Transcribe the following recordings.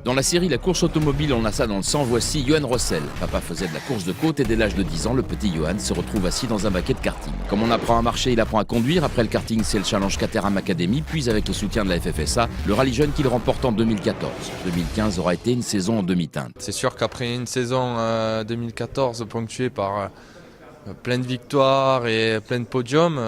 Dans la série La course automobile, on a ça dans le sang, voici Johan Rossel. Papa faisait de la course de côte et dès l'âge de 10 ans, le petit Johan se retrouve assis dans un baquet de karting. Comme on apprend à marcher, il apprend à conduire. Après le karting, c'est le challenge Caterham Academy, puis avec le soutien de la FFSA, le rallye jeune qu'il remporte en 2014. 2015 aura été une saison en demi-teinte. C'est sûr qu'après une saison 2014 ponctuée par plein de victoires et plein de podiums,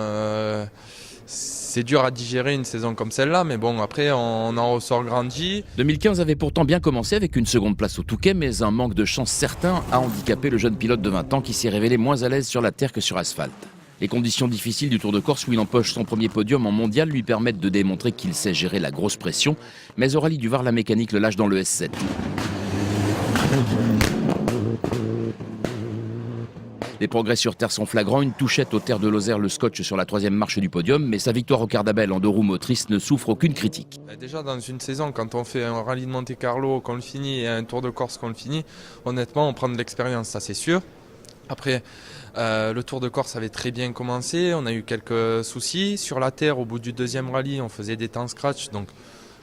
c'est dur à digérer une saison comme celle-là, mais bon, après, on en ressort grandi. 2015 avait pourtant bien commencé avec une seconde place au Touquet, mais un manque de chance certain a handicapé le jeune pilote de 20 ans qui s'est révélé moins à l'aise sur la terre que sur asphalte. Les conditions difficiles du Tour de Corse où il empoche son premier podium en mondial lui permettent de démontrer qu'il sait gérer la grosse pression, mais au rallye du Var, la mécanique le lâche dans le S7. Les progrès sur terre sont flagrants, une touchette aux terres de Lozère, le scotch sur la troisième marche du podium, mais sa victoire au Cardabel en deux roues motrices ne souffre aucune critique. Déjà dans une saison, quand on fait un rallye de Monte-Carlo, qu'on le finit, et un Tour de Corse, qu'on le finit, honnêtement on prend de l'expérience, ça c'est sûr. Après, le Tour de Corse avait très bien commencé, on a eu quelques soucis. Sur la terre, au bout du deuxième rallye, on faisait des temps scratch, donc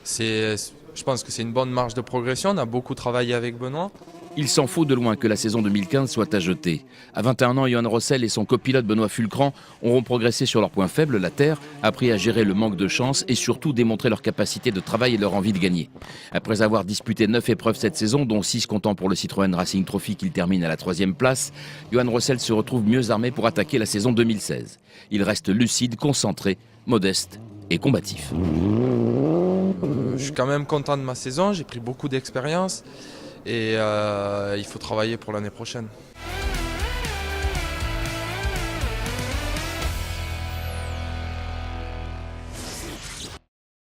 je pense que c'est une bonne marge de progression, on a beaucoup travaillé avec Benoît. Il s'en faut de loin que la saison 2015 soit à jeter. À 21 ans, Johan Rossel et son copilote Benoît Fulcran auront progressé sur leur point faible, la terre, appris à gérer le manque de chance et surtout démontré leur capacité de travail et leur envie de gagner. Après avoir disputé 9 épreuves cette saison, dont 6 comptant pour le Citroën Racing Trophy qu'il termine à la 3e place, Johan Rossel se retrouve mieux armé pour attaquer la saison 2016. Il reste lucide, concentré, modeste et combatif. Je suis quand même content de ma saison, j'ai pris beaucoup d'expérience. Et il faut travailler pour l'année prochaine.